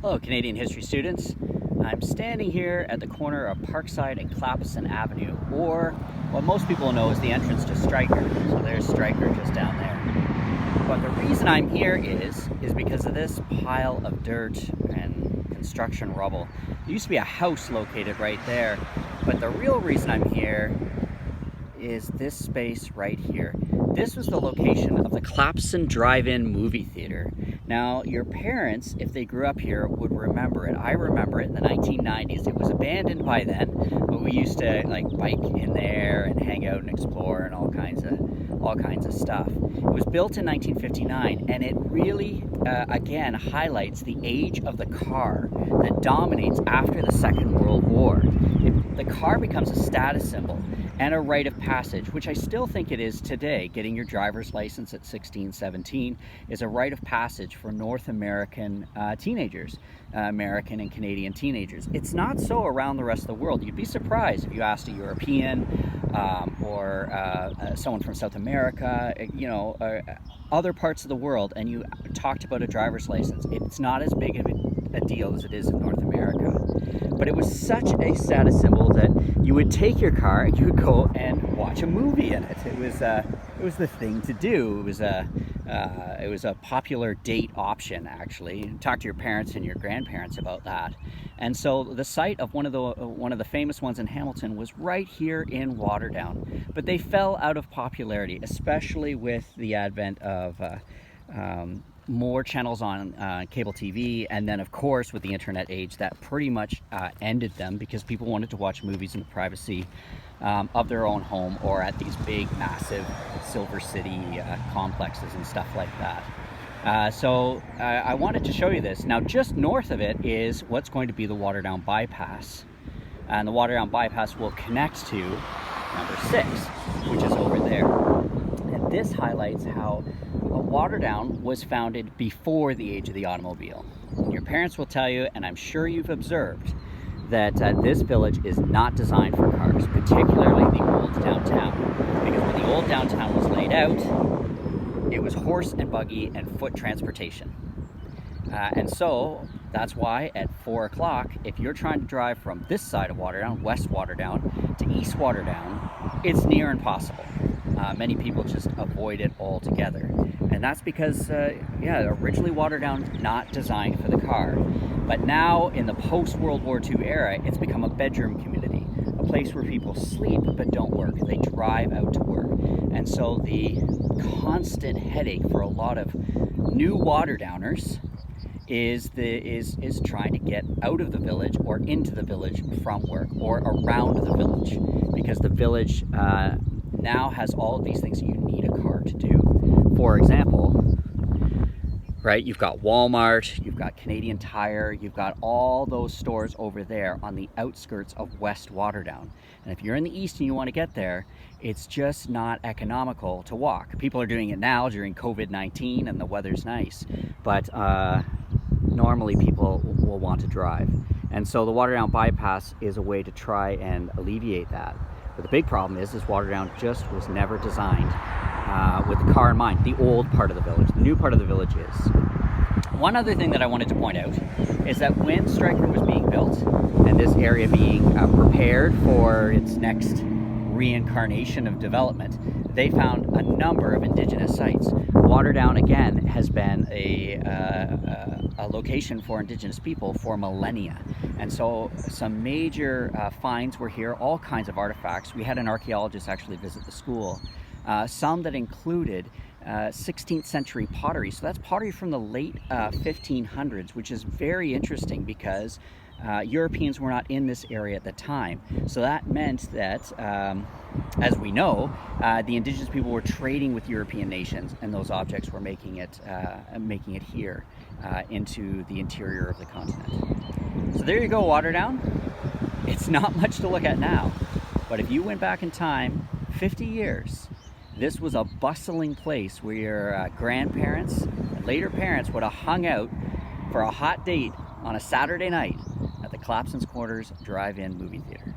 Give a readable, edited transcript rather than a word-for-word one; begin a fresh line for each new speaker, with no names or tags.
Hello, Canadian history students. I'm standing here at the corner of Parkside and Clappison Avenue, or what most people know as the entrance to Stryker. So there's Stryker just down there. But the reason I'm here is because of this pile of dirt and construction rubble. There used to be a house located right there, but the real reason I'm here is this space right here. This was the location of the Clappison Drive-In movie theater. Now, your parents, if they grew up here, would remember it. I remember it in the 1990s. It was abandoned by then, but we used to like bike in there and hang out and explore and all kinds of stuff. It was built in 1959, and it really, again, highlights the age of the car that dominates after the Second World War. The car becomes a status symbol and a rite of passage, which I still think it is today. Getting your driver's license at 16, 17 is a rite of passage for North American teenagers, American and Canadian teenagers. It's not so around the rest of the world. You'd be surprised if you asked a European or someone from South America, other parts of the world, and you talked about a driver's license. It's not as big of a deal as it is in North America. But it was such a status symbol that you would take your car and you would go and watch a movie in it. It was the thing to do. It was a popular date option, actually. Talk to your parents and your grandparents about that. And so the site of one of the famous ones in Hamilton was right here in Waterdown. But they fell out of popularity, especially with the advent of more channels on cable TV, and then of course with the internet age that pretty much ended them, because people wanted to watch movies in the privacy of their own home or at these big massive Silver City complexes and stuff like that. So I wanted to show you this. Now, just north of it is what's going to be the Waterdown bypass, and the Waterdown bypass will connect to number 6, which is over there. And this highlights how Waterdown was founded before the age of the automobile. And your parents will tell you, and I'm sure you've observed, that this village is not designed for cars, particularly the old downtown. Because when the old downtown was laid out, it was horse and buggy and foot transportation. And so that's why at 4 o'clock, if you're trying to drive from this side of Waterdown, West Waterdown, to East Waterdown, it's near impossible. Many people just avoid it altogether. And that's because, originally Waterdown not designed for the car. But now, in the post-World War II era, it's become a bedroom community, a place where people sleep but don't work. They drive out to work. And so the constant headache for a lot of new Waterdowners is trying to get out of the village or into the village from work, or around the village, because the village now has all of these things that you need a car to do. For example, right, you've got Walmart, you've got Canadian Tire, you've got all those stores over there on the outskirts of West Waterdown. And if you're in the east and you want to get there, it's just not economical to walk. People are doing it now during COVID-19 and the weather's nice, but normally people will want to drive. And so the Waterdown bypass is a way to try and alleviate that. But the big problem is Waterdown just was never designed with the car in mind. The old part of the village. The new part of the village is. One other thing that I wanted to point out is that when Stryker was being built, and this area being prepared for its next reincarnation of development, they found a number of indigenous sites. Waterdown, again, has been a location for indigenous people for millennia. And so some major finds were here, all kinds of artifacts. We had an archaeologist actually visit the school, some that included 16th century pottery. So that's pottery from the late 1500s, which is very interesting because Europeans were not in this area at the time. So that meant that, as we know, the indigenous people were trading with European nations, and those objects were making it here into the interior of the continent. So there you go, Waterdown. It's not much to look at now, but if you went back in time 50 years, this was a bustling place where your grandparents and later parents would have hung out for a hot date on a Saturday night at the Clappson's Quarters Drive-In movie theater.